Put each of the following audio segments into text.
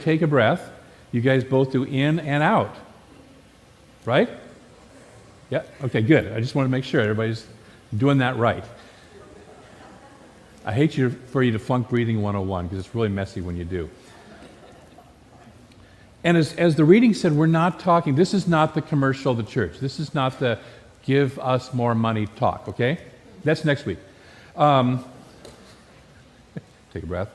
take a breath, you guys both do in and out. Right? Yeah? Okay, good. I just want to make sure everybody's doing that right. I hate for you to flunk breathing 101 because it's really messy when you do. And as the reading said, we're not talking, this is not the commercial of the church. This is not the give us more money talk, okay? That's next week. Take a breath.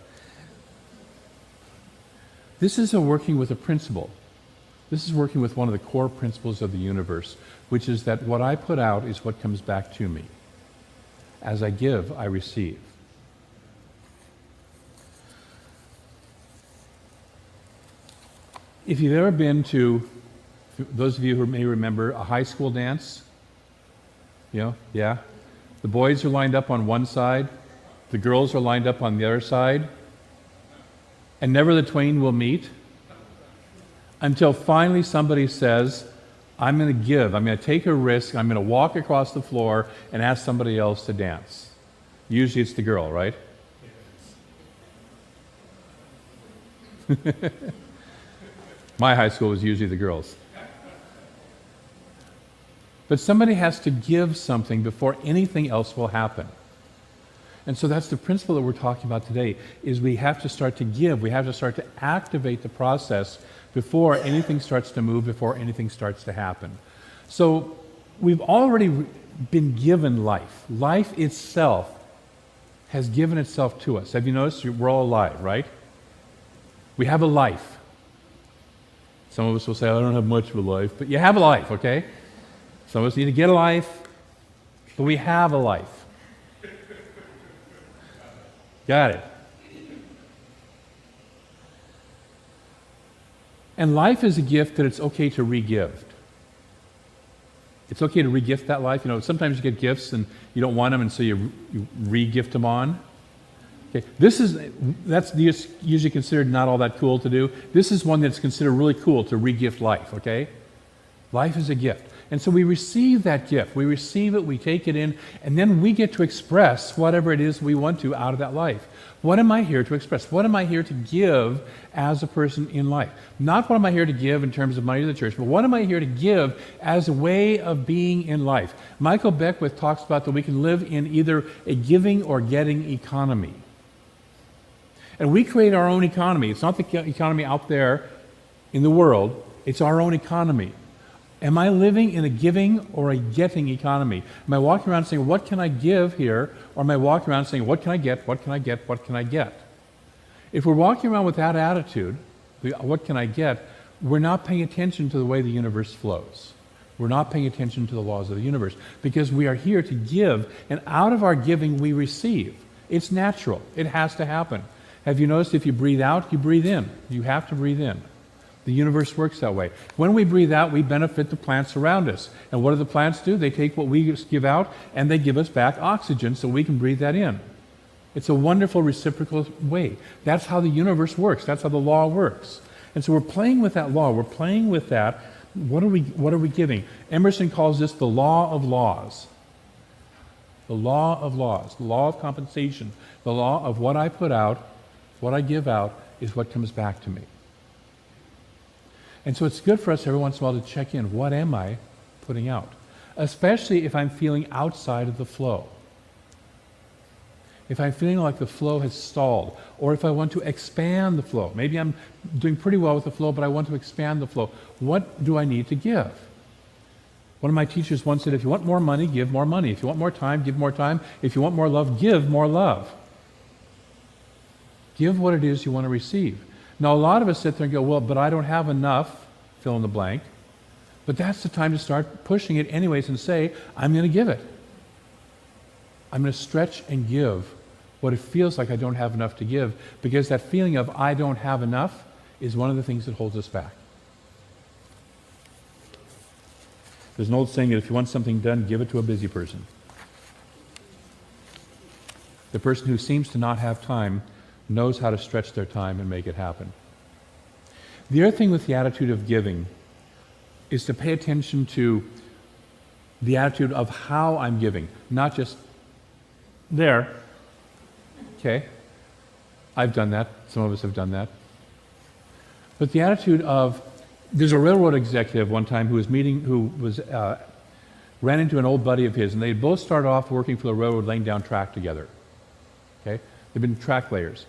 This is working with a principle. This is working with one of the core principles of the universe, which is that what I put out is what comes back to me. As I give, I receive. If you've ever been to, those of you who may remember, a high school dance, yeah? The boys are lined up on one side, the girls are lined up on the other side, and never the twain will meet until finally somebody says, I'm going to give, I'm going to take a risk, I'm going to walk across the floor and ask somebody else to dance. Usually it's the girl, right? My high school was usually the girls. But somebody has to give something before anything else will happen. And so that's the principle that we're talking about today, is we have to start to give. We have to start to activate the process before anything starts to move, before anything starts to happen. So we've already been given life. Life itself has given itself to us. Have you noticed? We're all alive, right? We have a life. Some of us will say, I don't have much of a life, but you have a life, okay? Some of us need to get a life, but we have a life. Got it. And life is a gift that it's okay to re-gift. It's okay to re-gift that life. Sometimes you get gifts and you don't want them, and so you re-gift them on. Okay. That's usually considered not all that cool to do. This is one that's considered really cool to re-gift life, okay? Life is a gift. And so we receive that gift. We receive it, we take it in, and then we get to express whatever it is we want to out of that life. What am I here to express? What am I here to give as a person in life? Not what am I here to give in terms of money to the church, but what am I here to give as a way of being in life? Michael Beckwith talks about that we can live in either a giving or getting economy. And we create our own economy. It's not the economy out there in the world. It's our own economy. Am I living in a giving or a getting economy? Am I walking around saying, what can I give here? Or am I walking around saying, what can I get, what can I get, what can I get? If we're walking around with that attitude, what can I get, we're not paying attention to the way the universe flows. We're not paying attention to the laws of the universe, because we are here to give, and out of our giving we receive. It's natural. It has to happen. Have you noticed if you breathe out, you breathe in? You have to breathe in. The universe works that way. When we breathe out, we benefit the plants around us. And what do the plants do? They take what we give out and they give us back oxygen so we can breathe that in. It's a wonderful reciprocal way. That's how the universe works. That's how the law works. And so we're playing with that law. We're playing with that. What are we giving? Emerson calls this the law of laws. The law of laws. The law of compensation. The law of what I put out, what I give out, is what comes back to me. And so it's good for us every once in a while to check in. What am I putting out? Especially if I'm feeling outside of the flow. If I'm feeling like the flow has stalled, or if I want to expand the flow. Maybe I'm doing pretty well with the flow, but I want to expand the flow. What do I need to give? One of my teachers once said, if you want more money, give more money. If you want more time, give more time. If you want more love, give more love. Give what it is you want to receive. Now, a lot of us sit there and go, well, but I don't have enough, fill in the blank. But that's the time to start pushing it anyways and say, I'm going to give it. I'm going to stretch and give what it feels like I don't have enough to give, because that feeling of I don't have enough is one of the things that holds us back. There's an old saying that if you want something done, give it to a busy person. The person who seems to not have time knows how to stretch their time and make it happen. The other thing with the attitude of giving is to pay attention to the attitude of how I'm giving, not just there. Okay, I've done that. Some of us have done that. But the attitude of, there's a railroad executive one time ran into an old buddy of his, and they both started off working for the railroad laying down track together. Okay? They've been track layers.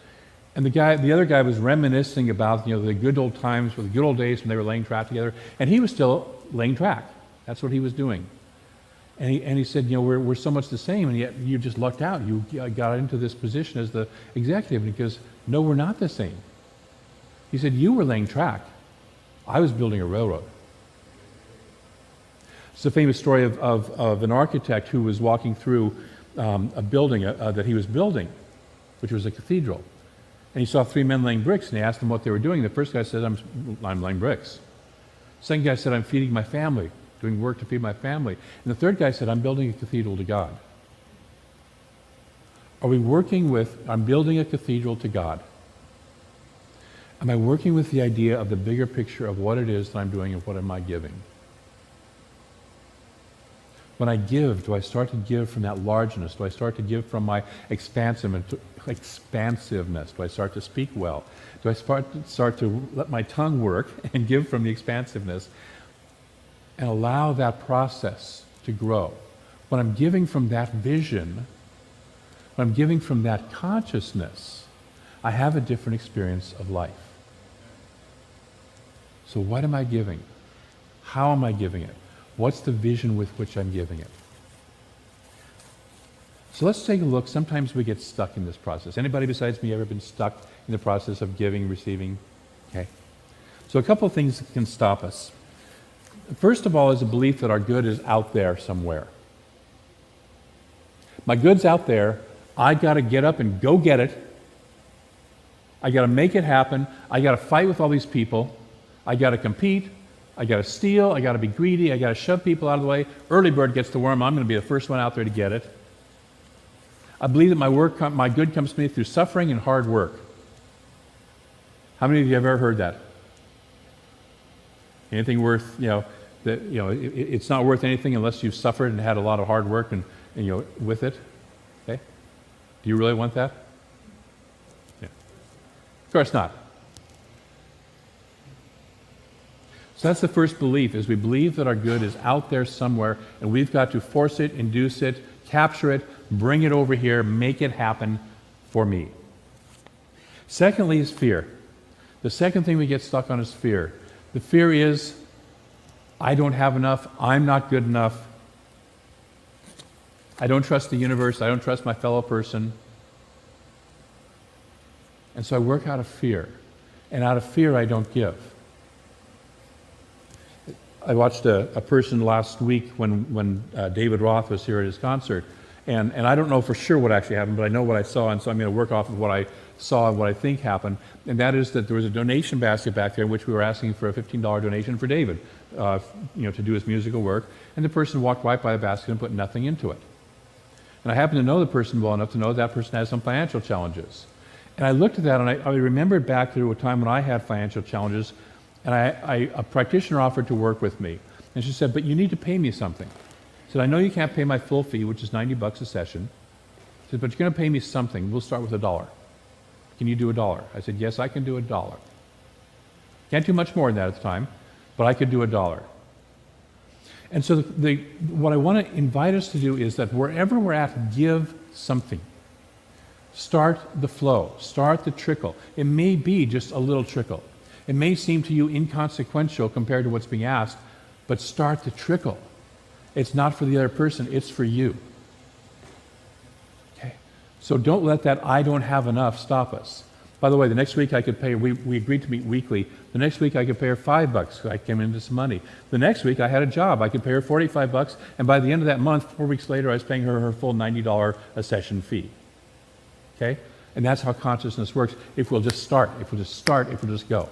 And the other guy was reminiscing about, the good old times, the good old days when they were laying track together, and he was still laying track. That's what he was doing. And he said, we're so much the same, and yet you just lucked out. You got into this position as the executive. And he goes, no, we're not the same. He said, you were laying track. I was building a railroad. It's a famous story of an architect who was walking through a building that he was building, which was a cathedral. And he saw three men laying bricks, and he asked them what they were doing. The first guy said, I'm laying bricks. The second guy said, I'm feeding my family, doing work to feed my family. And the third guy said, I'm building a cathedral to God. Are we working with, I'm building a cathedral to God? Am I working with the idea of the bigger picture of what it is that I'm doing and what am I giving? When I give, do I start to give from that largeness? Do I start to give from my expansiveness? Do I start to speak well? Do I start to let my tongue work and give from the expansiveness and allow that process to grow? When I'm giving from that vision, when I'm giving from that consciousness, I have a different experience of life. So what am I giving? How am I giving it? What's the vision with which I'm giving it? So let's take a look. Sometimes we get stuck in this process. Anybody besides me ever been stuck in the process of giving, receiving? Okay. So a couple of things that can stop us. First of all is a belief that our good is out there somewhere. My good's out there. I got to get up and go get it. I got to make it happen. I got to fight with all these people. I got to compete. I got to steal. I got to be greedy. I got to shove people out of the way. Early bird gets the worm. I'm going to be the first one out there to get it. I believe that my good comes to me through suffering and hard work. How many of you have ever heard that? Anything worth, it's not worth anything unless you've suffered and had a lot of hard work and with it. Okay? Do you really want that? Yeah. Of course not. So that's the first belief, is we believe that our good is out there somewhere, and we've got to force it, induce it, capture it, bring it over here, make it happen for me. Secondly is fear. The second thing we get stuck on is fear. The fear is, I don't have enough, I'm not good enough, I don't trust the universe, I don't trust my fellow person. And so I work out of fear. And out of fear, I don't give. I watched a person last week when David Roth was here at his concert, and I don't know for sure what actually happened, but I know what I saw, and so I'm going to work off of what I saw and what I think happened, and that is that there was a donation basket back there in which we were asking for a $15 donation for David, to do his musical work, and the person walked right by the basket and put nothing into it. And I happen to know the person well enough to know that person has some financial challenges. And I looked at that, and I remembered back to a time when I had financial challenges, and a practitioner offered to work with me. And she said, but you need to pay me something. I said, I know you can't pay my full fee, which is $90 a session. She said, but you're going to pay me something. We'll start with $1. Can you do $1? I said, yes, I can do $1. Can't do much more than that at the time, but I could do $1. And so what I want to invite us to do is that wherever we're at, give something. Start the flow. Start the trickle. It may be just a little trickle. It may seem to you inconsequential compared to what's being asked, but start the trickle. It's not for the other person, it's for you. Okay? So don't let that I don't have enough stop us. By the way, the next week I could pay her, we agreed to meet weekly. The next week I could pay her $5. I came into some money. The next week I had a job. I could pay her $45, and by the end of that month, 4 weeks later, I was paying her her full $90 a session fee. Okay? And that's how consciousness works. If we'll just start, if we'll just go.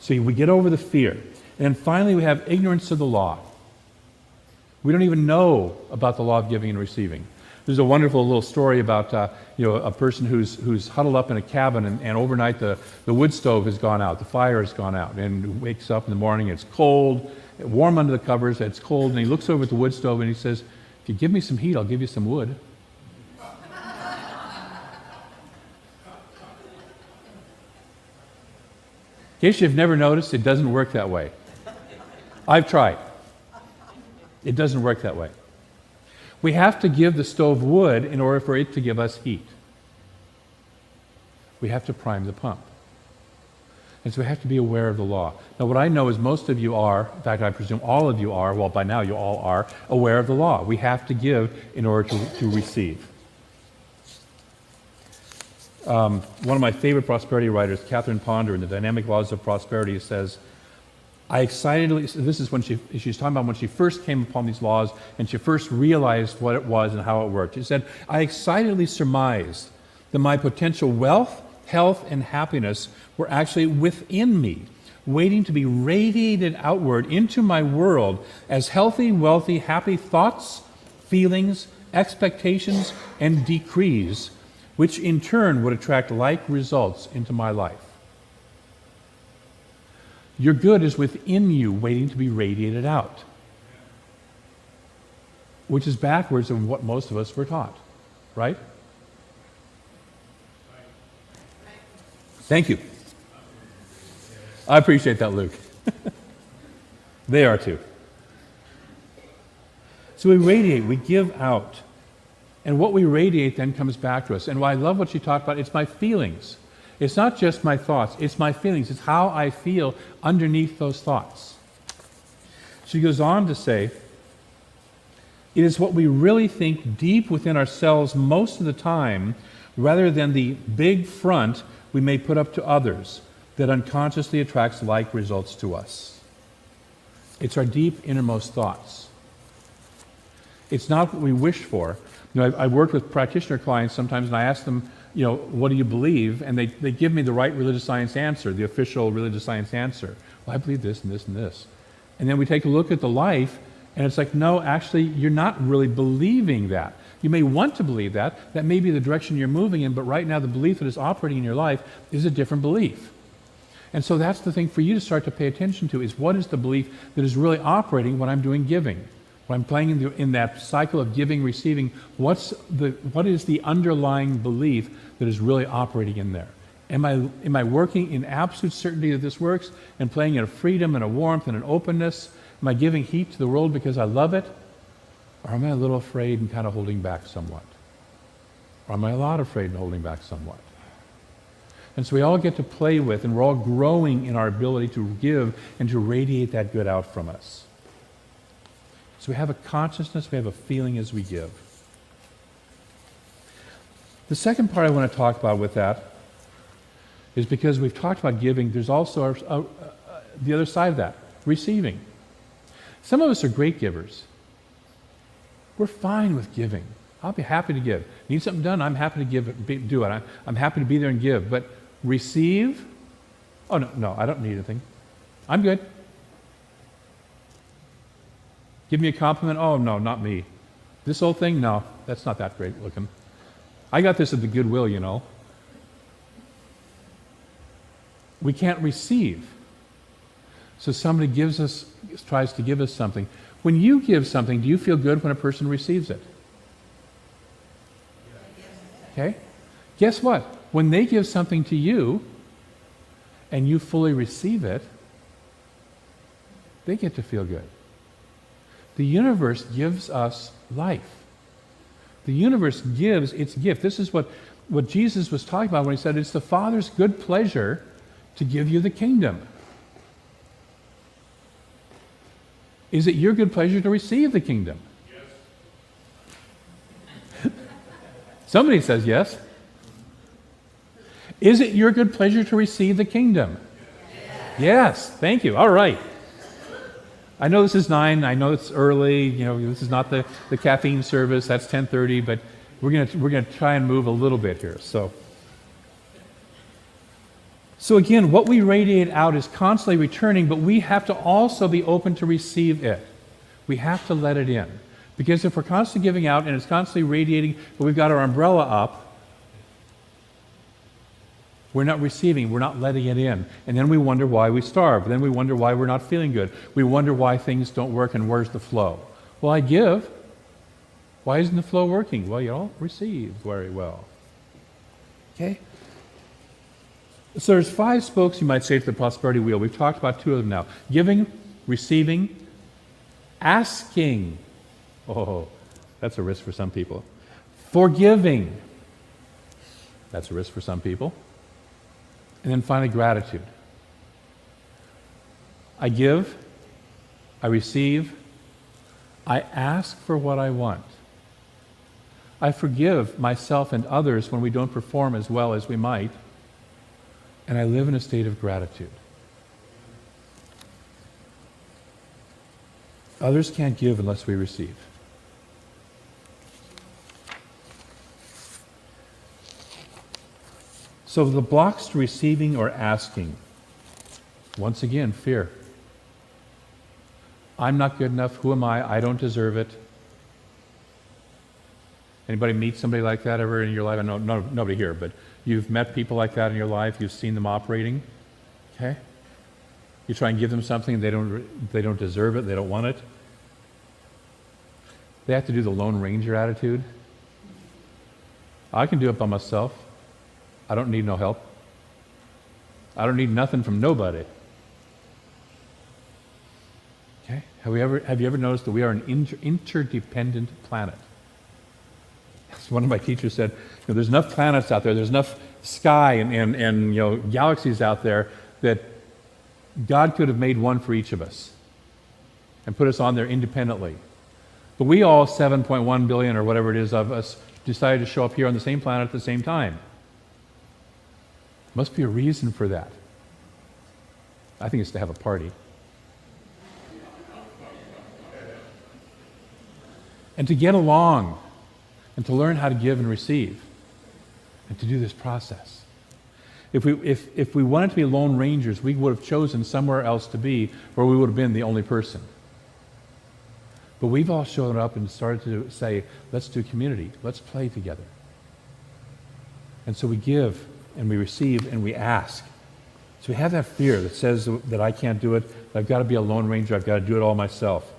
So we get over the fear. And then finally we have ignorance of the law. We don't even know about the law of giving and receiving. There's a wonderful little story about a person who's huddled up in a cabin, and overnight the wood stove has gone out, the fire has gone out, and wakes up in the morning, it's cold, warm under the covers, it's cold, and he looks over at the wood stove and he says, if you give me some heat, I'll give you some wood. case you've never noticed, it doesn't work that way. I've tried. It doesn't work that way. We have to give the stove wood in order for it to give us heat. We have to prime the pump. And so we have to be aware of the law. Now, what I know is most of you are, in fact, I presume all of you are, well, by now you all are, aware of the law. We have to give in order to receive. One of my favorite prosperity writers, Catherine Ponder, in The Dynamic Laws of Prosperity, says, this is when she's talking about when she first came upon these laws and she first realized what it was and how it worked. She said, I excitedly surmised that my potential wealth, health, and happiness were actually within me, waiting to be radiated outward into my world as healthy, wealthy, happy thoughts, feelings, expectations, and decrees, which in turn would attract like results into my life. Your good is within you, waiting to be radiated out, which is backwards of what most of us were taught, right? Thank you. I appreciate that, Luke. They are too. So we radiate, we give out. And what we radiate then comes back to us. And I love what she talked about, it's my feelings. It's not just my thoughts, it's my feelings. It's how I feel underneath those thoughts. She goes on to say, it is what we really think deep within ourselves most of the time, rather than the big front we may put up to others, that unconsciously attracts like results to us. It's our deep innermost thoughts. It's not what we wish for. You know, I've worked with practitioner clients sometimes, and I ask them, you know, what do you believe? And they give me the right religious science answer, the official religious science answer. Well, I believe this and this and this. And then we take a look at the life, and it's like, no, actually, you're not really believing that. You may want to believe that. That may be the direction you're moving in, but right now the belief that is operating in your life is a different belief. And so that's the thing for you to start to pay attention to, is what is the belief that is really operating when I'm doing giving? When I'm playing in that cycle of giving, receiving, what is the underlying belief that is really operating in there? Am I working in absolute certainty that this works and playing in a freedom and a warmth and an openness? Am I giving heat to the world because I love it? Or am I a little afraid and kind of holding back somewhat? Or am I a lot afraid and holding back somewhat? And so we all get to play with, and we're all growing in our ability to give and to radiate that good out from us. So we have a consciousness, we have a feeling as we give. The second part I want to talk about with that is, because we've talked about giving, there's also the other side of that, receiving. Some of us are great givers. We're fine with giving. I'll be happy to give. Need something done? I'm happy to do it. I'm happy to be there and give. But receive? Oh, no, I don't need anything. I'm good. Give me a compliment? Oh, no, not me. This old thing? No, that's not that great looking. I got this at the Goodwill, you know. We can't receive. So somebody tries to give us something. When you give something, do you feel good when a person receives it? Okay? Guess what? When they give something to you and you fully receive it, they get to feel good. The universe gives us life. The universe gives its gift. This is what Jesus was talking about when he said, it's the Father's good pleasure to give you the kingdom. Is it your good pleasure to receive the kingdom? Yes. Somebody says yes. Is it your good pleasure to receive the kingdom? Yes. Thank you. All right. I know this is 9. I know it's early. You know, this is not the caffeine service. That's 10:30. But we're gonna try and move a little bit here. So again, what we radiate out is constantly returning, but we have to also be open to receive it. We have to let it in. Because if we're constantly giving out and it's constantly radiating, but we've got our umbrella up, we're not receiving, we're not letting it in. And then we wonder why we starve. Then we wonder why we're not feeling good. We wonder why things don't work and where's the flow. Well, I give. Why isn't the flow working? Well, you don't receive very well. Okay? So there's 5 spokes, you might say, to the prosperity wheel. We've talked about 2 of them now. Giving, receiving, asking. Oh, that's a risk for some people. Forgiving. That's a risk for some people. And then finally, gratitude. I give, I receive, I ask for what I want. I forgive myself and others when we don't perform as well as we might. And I live in a state of gratitude. Others can't give unless we receive. So the blocks to receiving or asking, once again, fear. I'm not good enough. Who am I? I don't deserve it. Anybody meet somebody like that ever in your life? I know nobody here, but you've met people like that in your life. You've seen them operating. Okay? You try and give them something, they don't deserve it. They don't want it. They have to do the Lone Ranger attitude. I can do it by myself. I don't need no help. I don't need nothing from nobody. Okay? Have you ever noticed that we are an interdependent planet? As one of my teachers said, there's enough planets out there, there's enough sky and galaxies out there that God could have made one for each of us and put us on there independently. But we all, 7.1 billion or whatever it is of us, decided to show up here on the same planet at the same time. Must be a reason for that. I think it's to have a party. And to get along, and to learn how to give and receive, and to do this process. If we wanted to be Lone Rangers, we would have chosen somewhere else to be, where we would have been the only person. But we've all shown up and started to say, let's do community, let's play together. And so we give, and we receive, and we ask. So we have that fear that says that I can't do it, that I've got to be a Lone Ranger, I've got to do it all myself.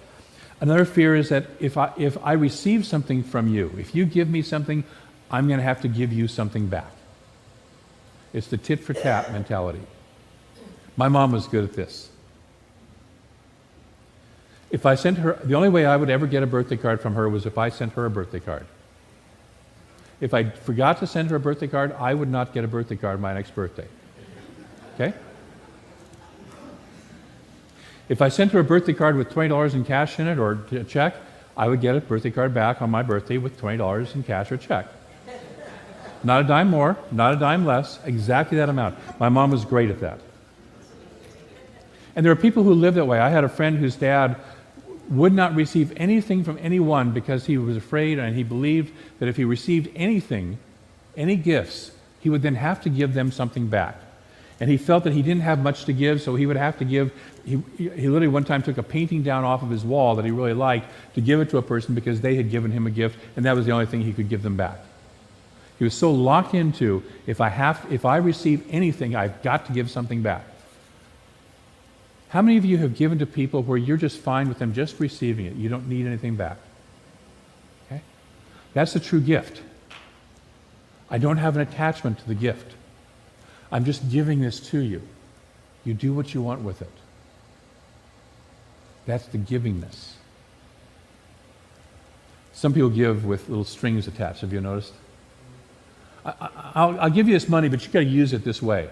Another fear is that if I receive something from you, if you give me something, I'm going to have to give you something back. It's the tit for tat mentality. My mom was good at this. If I sent her, the only way I would ever get a birthday card from her was if I sent her a birthday card. If I forgot to send her a birthday card, I would not get a birthday card my next birthday. Okay? If I sent her a birthday card with $20 in cash in it or a check, I would get a birthday card back on my birthday with $20 in cash or check. Not a dime more, not a dime less, exactly that amount. My mom was great at that. And there are people who live that way. I had a friend whose dad would not receive anything from anyone because he was afraid and he believed that if he received anything, any gifts, he would then have to give them something back. And he felt that he didn't have much to give, so he would have to give. He literally one time took a painting down off of his wall that he really liked to give it to a person because they had given him a gift, and that was the only thing he could give them back. He was so locked into, if I receive anything, I've got to give something back. How many of you have given to people where you're just fine with them just receiving it? You don't need anything back. Okay? That's a true gift. I don't have an attachment to the gift. I'm just giving this to you. You do what you want with it. That's the givingness. Some people give with little strings attached. Have you noticed? I'll give you this money, but you got to use it this way.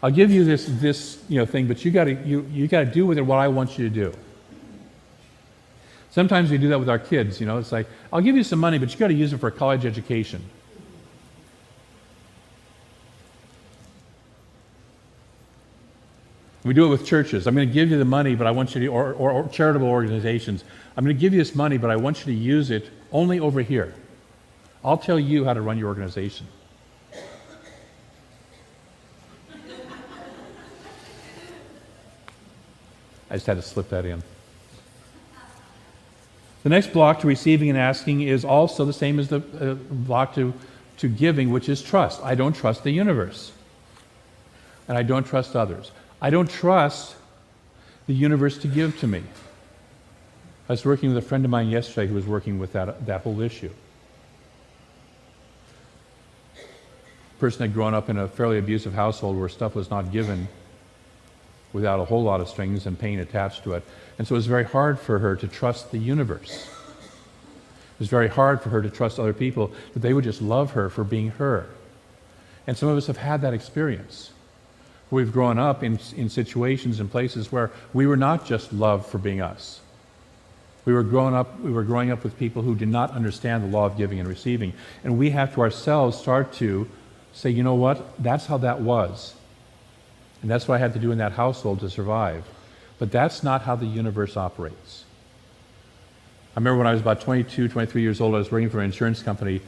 I'll give you this thing, but you got to do with it what I want you to do. Sometimes we do that with our kids. It's like, I'll give you some money, but you got to use it for a college education. We do it with churches. I'm going to give you the money, but I want you to, or charitable organizations. I'm going to give you this money, but I want you to use it only over here. I'll tell you how to run your organization. I just had to slip that in. The next block to receiving and asking is also the same as the block to giving, which is trust. I don't trust the universe. And I don't trust others. I don't trust the universe to give to me. I was working with a friend of mine yesterday who was working with that whole issue. person had grown up in a fairly abusive household where stuff was not given without a whole lot of strings and pain attached to it. And so it was very hard for her to trust the universe. It was very hard for her to trust other people, that they would just love her for being her. And some of us have had that experience. We've grown up in situations and places where we were not just loved for being us. We were growing up with people who did not understand the law of giving and receiving. And we have to ourselves start to say, you know what, that's how that was. And that's what I had to do in that household to survive. But that's not how the universe operates. I remember when I was about 22, 23 years old, I was working for an insurance company,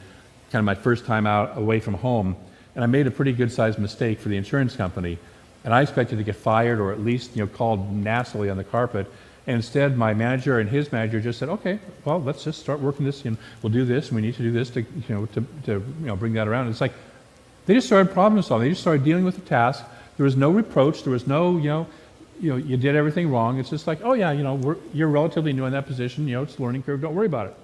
kind of my first time out away from home, and I made a pretty good-sized mistake for the insurance company, and I expected to get fired or at least, called nastily on the carpet. And instead, my manager and his manager just said, "Okay, well, let's just start working this, and we'll do this, and we need to do this to, bring that around." And it's like they just started problem solving. They just started dealing with the task. There was no reproach. There was no, you did everything wrong. It's just like, oh yeah, you're relatively new in that position. It's a learning curve. Don't worry about it.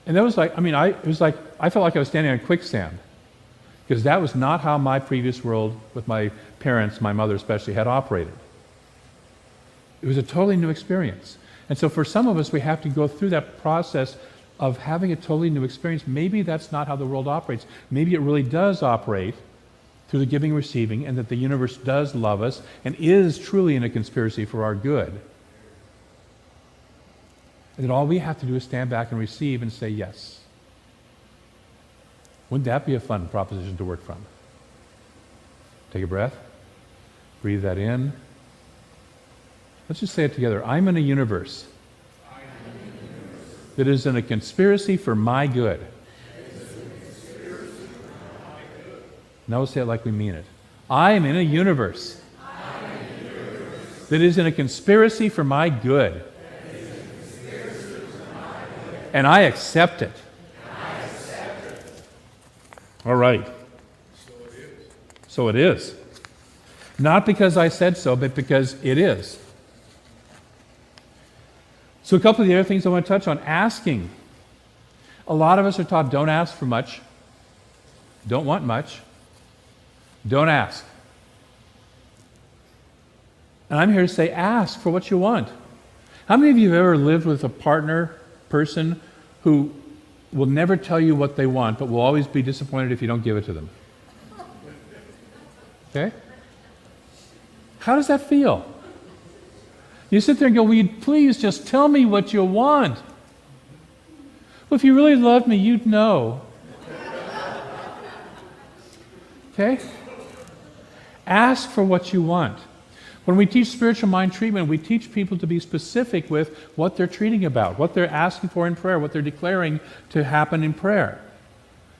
And that was like, I felt like I was standing on quicksand, because that was not how my previous world with my parents, my mother especially, had operated. It was a totally new experience. And so for some of us, we have to go through that process of having a totally new experience. Maybe that's not how the world operates. Maybe it really does operate through the giving and receiving, and that the universe does love us and is truly in a conspiracy for our good. And that all we have to do is stand back and receive and say yes. Wouldn't that be a fun proposition to work from? Take a breath. Breathe that in. Let's just say it together. I'm in a universe that is in a conspiracy for my good. Now we'll say it like we mean it. I am in a universe that is in a conspiracy for my good. And I accept it. All right. So it is. Not because I said so, but because it is. So a couple of the other things I want to touch on. Asking. A lot of us are taught, don't ask for much. Don't want much. Don't ask. And I'm here to say, ask for what you want. How many of you have ever lived with a person who will never tell you what they want, but will always be disappointed if you don't give it to them? Okay? How does that feel? You sit there and go, will you please just tell me what you want? Well, if you really loved me, you'd know. Okay? Ask for what you want. When we teach spiritual mind treatment, we teach people to be specific with what they're treating about, what they're asking for in prayer, what they're declaring to happen in prayer.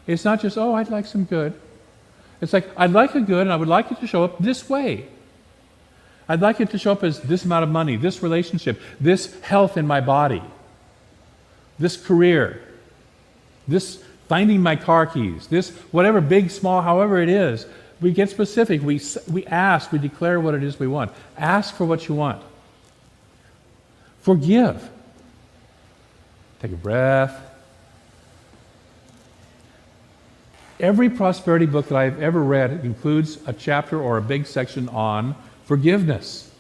It's not just, oh, I'd like some good. It's like, I'd like a good, and I would like it to show up this way. I'd like it to show up as this amount of money, this relationship, this health in my body, this career, this finding my car keys, this whatever, big, small, however it is. We get specific. We ask. We declare what it is we want. Ask for what you want. Forgive. Take a breath. Every prosperity book that I've ever read includes a chapter or a big section on forgiveness.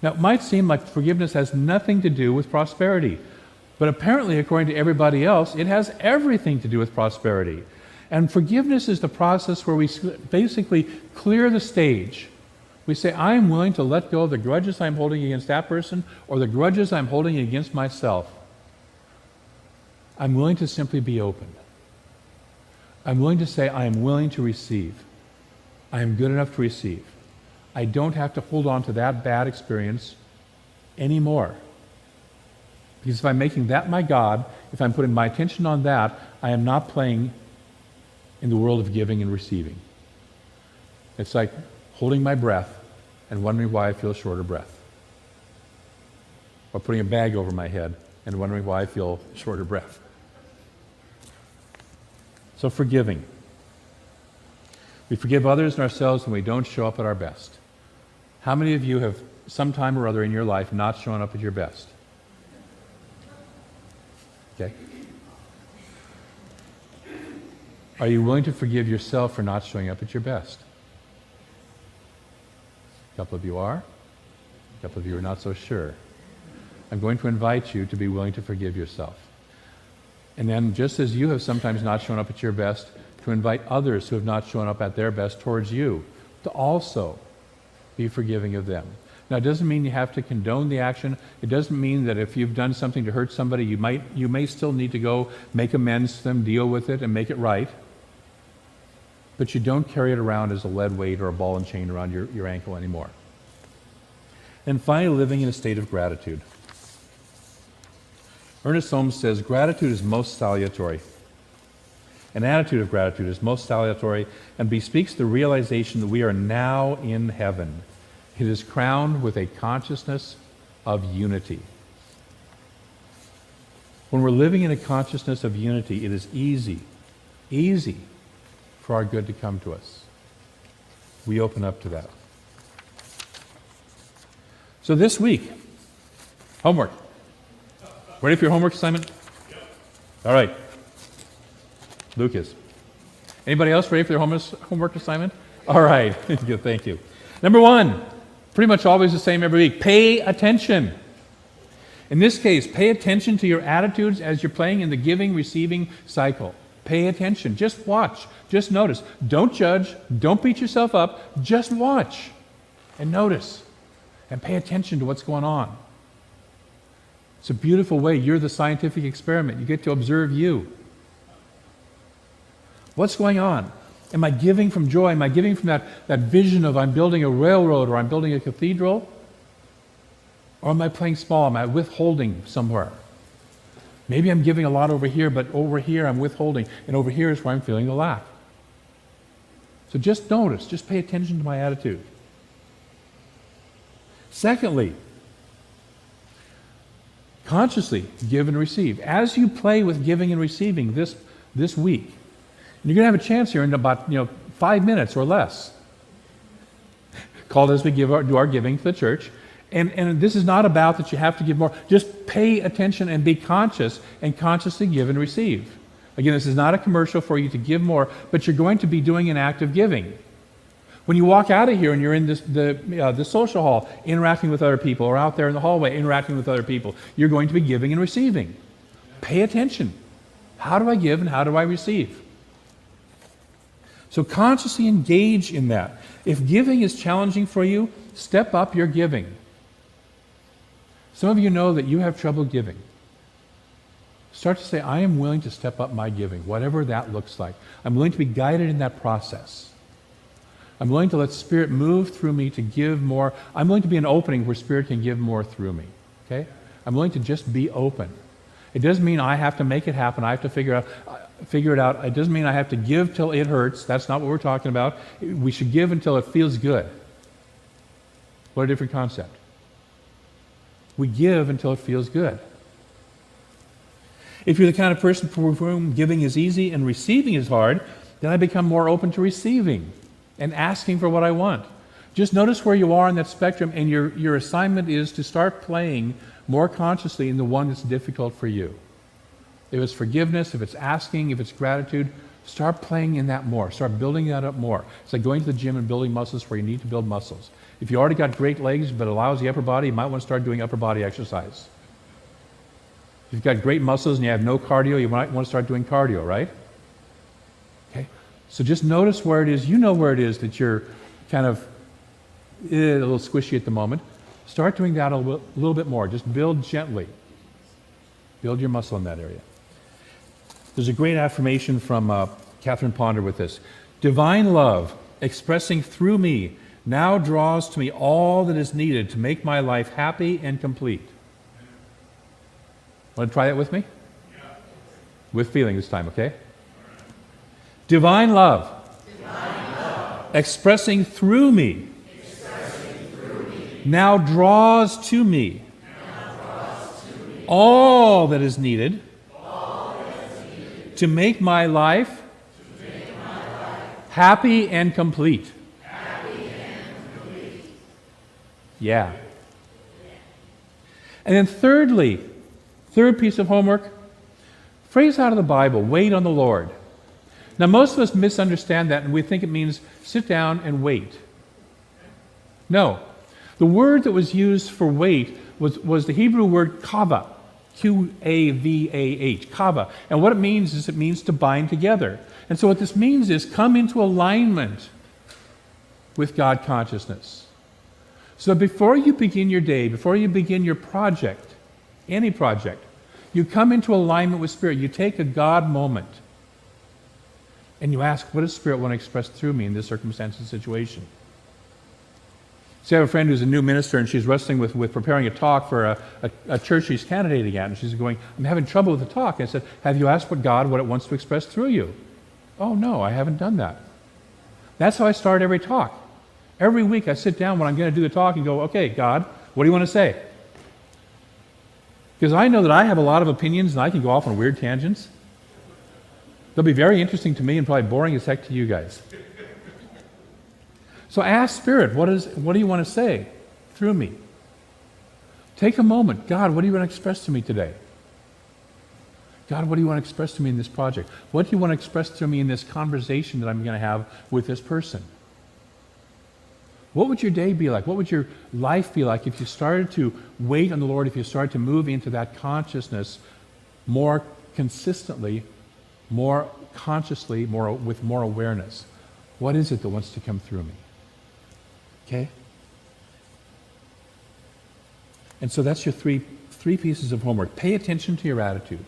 Now, it might seem like forgiveness has nothing to do with prosperity, but apparently, according to everybody else, it has everything to do with prosperity. And forgiveness is the process where we basically clear the stage. We say, I am willing to let go of the grudges I'm holding against that person or the grudges I'm holding against myself. I'm willing to simply be open. I'm willing to say, I am willing to receive. I am good enough to receive. I don't have to hold on to that bad experience anymore. Because if I'm making that my God, if I'm putting my attention on that, I am not playing in the world of giving and receiving. It's like holding my breath and wondering why I feel short of breath. Or putting a bag over my head and wondering why I feel short of breath. So forgiving. We forgive others and ourselves when we don't show up at our best. How many of you have sometime or other in your life not shown up at your best? Okay. Are you willing to forgive yourself for not showing up at your best? A couple of you are. A couple of you are not so sure. I'm going to invite you to be willing to forgive yourself. And then, just as you have sometimes not shown up at your best, to invite others who have not shown up at their best towards you to also be forgiving of them. Now, it doesn't mean you have to condone the action. It doesn't mean that if you've done something to hurt somebody, you may still need to go make amends to them, deal with it, and make it right. But you don't carry it around as a lead weight or a ball and chain around your ankle anymore. And finally, living in a state of gratitude. Ernest Holmes says, gratitude is most salutary. An attitude of gratitude is most salutary and bespeaks the realization that we are now in heaven. It is crowned with a consciousness of unity. When we're living in a consciousness of unity, it is easy for our good to come to us. We open up to that. So this week, homework. Ready for your homework assignment? Yep. All right. Lucas. Anybody else ready for their homework assignment? All right. Good, thank you. Number 1, pretty much always the same every week. Pay attention. In this case, pay attention to your attitudes as you're playing in the giving-receiving cycle. Pay attention. Just watch. Just notice. Don't judge. Don't beat yourself up. Just watch and notice and pay attention to what's going on. It's a beautiful way. You're the scientific experiment. You get to observe you. What's going on? Am I giving from joy? Am I giving from that vision of I'm building a railroad or I'm building a cathedral? Or am I playing small? Am I withholding somewhere? Maybe I'm giving a lot over here, but over here I'm withholding. And over here is where I'm feeling the lack. So just notice. Just pay attention to my attitude. Secondly, consciously give and receive. As you play with giving and receiving this week, and you're going to have a chance here in about 5 minutes or less, called as we do our giving to the church. And this is not about that you have to give more. Just pay attention and be conscious and consciously give and receive. Again, this is not a commercial for you to give more, but you're going to be doing an act of giving. When you walk out of here and you're in the social hall interacting with other people, or out there in the hallway interacting with other people, you're going to be giving and receiving. Pay attention. How do I give and how do I receive? So consciously engage in that. If giving is challenging for you, step up your giving. Some of you know that you have trouble giving. Start to say, I am willing to step up my giving, whatever that looks like. I'm willing to be guided in that process. I'm willing to let Spirit move through me to give more. I'm willing to be an opening where Spirit can give more through me. Okay? I'm willing to just be open. It doesn't mean I have to make it happen. I have to figure it out. It doesn't mean I have to give till it hurts. That's not what we're talking about. We should give until it feels good. What a different concept. We give until it feels good. If you're the kind of person for whom giving is easy and receiving is hard, then I become more open to receiving and asking for what I want. Just notice where you are in that spectrum, and your assignment is to start playing more consciously in the one that's difficult for you. If it's forgiveness, if it's asking, if it's gratitude, start playing in that more. Start building that up more. It's like going to the gym and building muscles where you need to build muscles. If you already got great legs but a lousy upper body, you might want to start doing upper body exercise. If you've got great muscles and you have no cardio, you might want to start doing cardio, right? Okay? So just notice where it is. You know where it is that you're kind of a little squishy at the moment. Start doing that a little bit more. Just build gently. Build your muscle in that area. There's a great affirmation from Catherine Ponder with this. Divine love, expressing through me, now draws to me all that is needed to make my life happy and complete. Want to try that with me? Yeah. With feeling this time, okay? Divine love, expressing through me, now draws to me all that is needed to make my life happy and complete. Yeah. And then thirdly, third piece of homework, phrase out of the Bible, wait on the Lord. Now, most of us misunderstand that, and we think it means sit down and wait. No. The word that was used for wait was the Hebrew word kava, Q-A-V-A-H, kava. And what it means is it means to bind together. And so what this means is come into alignment with God consciousness. So before you begin your day, before you begin your project, any project, you come into alignment with Spirit. You take a God moment and you ask, what does Spirit want to express through me in this circumstance and situation? See, I have a friend who's a new minister, and she's wrestling with preparing a talk for a church she's candidating at, and she's going, I'm having trouble with the talk. And I said, have you asked God what it wants to express through you? Oh, no, I haven't done that. That's how I start every talk. Every week I sit down when I'm going to do the talk and go, okay, God, what do you want to say? Because I know that I have a lot of opinions and I can go off on weird tangents. They'll be very interesting to me and probably boring as heck to you guys. So ask Spirit, what do you want to say through me? Take a moment. God, what do you want to express to me today? God, what do you want to express to me in this project? What do you want to express to me in this conversation that I'm going to have with this person? What would your day be like? What would your life be like if you started to wait on the Lord, if you started to move into that consciousness more consistently, more consciously, with more awareness? What is it that wants to come through me? Okay? And so that's your three pieces of homework. Pay attention to your attitude.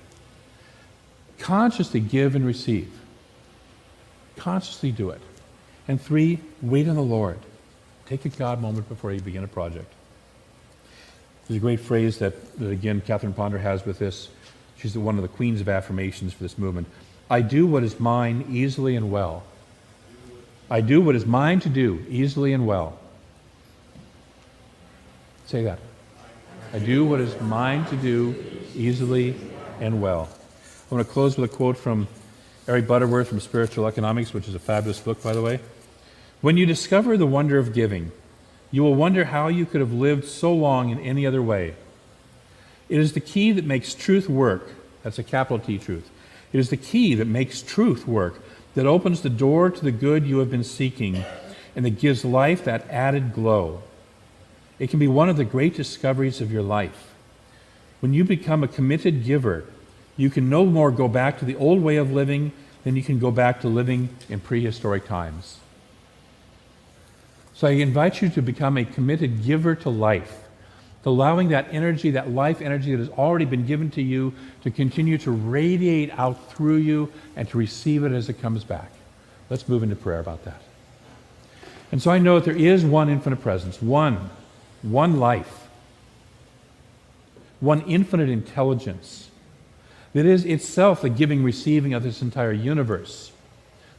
Consciously give and receive. Consciously do it. And 3, wait on the Lord. Take a God moment before you begin a project. There's a great phrase that again, Catherine Ponder has with this. She's one of the queens of affirmations for this movement. I do what is mine easily and well. I do what is mine to do easily and well. Say that. I do what is mine to do easily and well. I want to close with a quote from Eric Butterworth from Spiritual Economics, which is a fabulous book, by the way. When you discover the wonder of giving, you will wonder how you could have lived so long in any other way. It is the key that makes truth work. That's a capital T, truth. It is the key that makes truth work, that opens the door to the good you have been seeking, and that gives life that added glow. It can be one of the great discoveries of your life. When you become a committed giver, you can no more go back to the old way of living than you can go back to living in prehistoric times. So I invite you to become a committed giver to life, to allowing that energy, that life energy that has already been given to you, to continue to radiate out through you and to receive it as it comes back. Let's move into prayer about that. And so I know that there is one infinite presence, one life, one infinite intelligence that is itself the giving, receiving of this entire universe.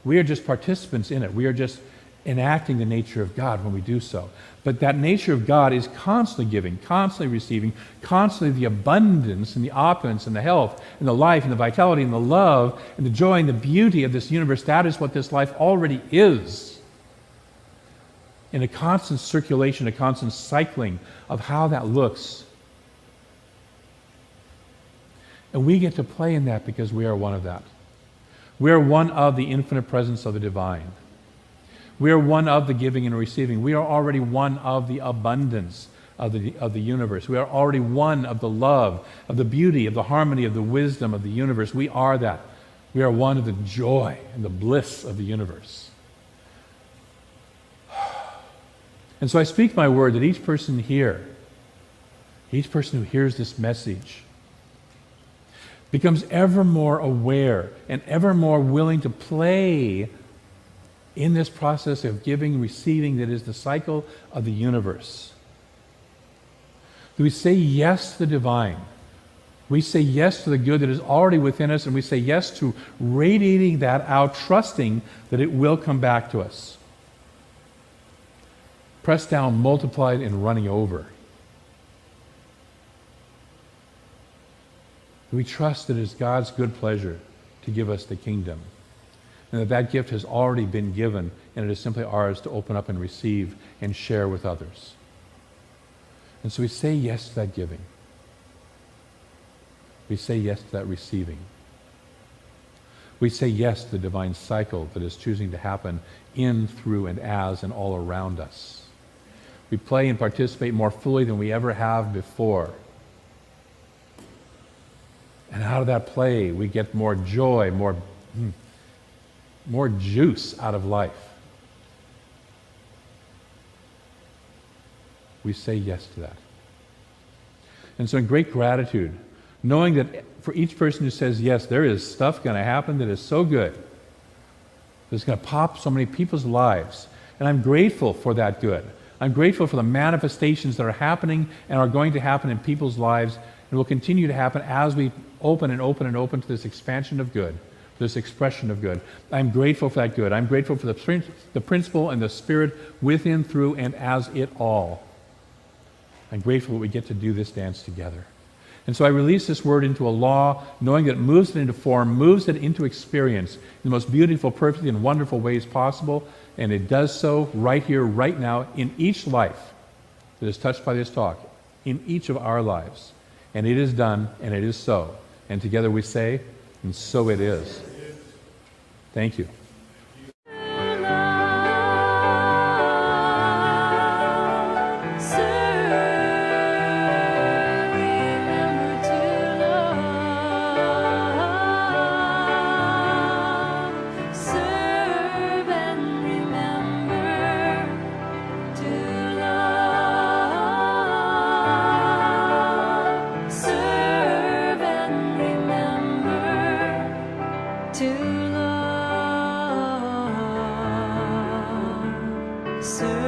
We are just participants in it. We are just enacting the nature of God when we do so. But that nature of God is constantly giving, constantly receiving, constantly the abundance and the opulence and the health and the life and the vitality and the love and the joy and the beauty of this universe. That is what this life already is. In a constant circulation, a constant cycling of how that looks. And we get to play in that because we are one of that. We are one of the infinite presence of the divine. We are one of the giving and receiving. We are already one of the abundance of the universe. We are already one of the love, of the beauty, of the harmony, of the wisdom of the universe. We are that. We are one of the joy and the bliss of the universe. And so I speak my word that each person here, each person who hears this message, becomes ever more aware and ever more willing to play in this process of giving, receiving, that is the cycle of the universe. Do we say yes to the divine? We say yes to the good that is already within us, and we say yes to radiating that out, trusting that it will come back to us. Pressed down, multiplied, and running over. We trust that it is God's good pleasure to give us the kingdom, and that gift has already been given, and it is simply ours to open up and receive and share with others. And so we say yes to that giving. We say yes to that receiving. We say yes to the divine cycle that is choosing to happen in, through, and as, and all around us. We play and participate more fully than we ever have before. And out of that play, we get more joy, more juice out of life. We say yes to that. And so in great gratitude, knowing that for each person who says yes, there is stuff going to happen that is so good, that's going to pop so many people's lives. And I'm grateful for that good. I'm grateful for the manifestations that are happening and are going to happen in people's lives and will continue to happen as we open and open and open to this expansion of good, this expression of good. I'm grateful for that good. I'm grateful for the principle and the spirit within, through, and as it all. I'm grateful that we get to do this dance together. And so I release this word into a law, knowing that it moves it into form, moves it into experience in the most beautiful, perfect, and wonderful ways possible. And it does so right here, right now, in each life that is touched by this talk, in each of our lives. And it is done, and it is so. And together we say, and so it is. Thank you. To love, serve.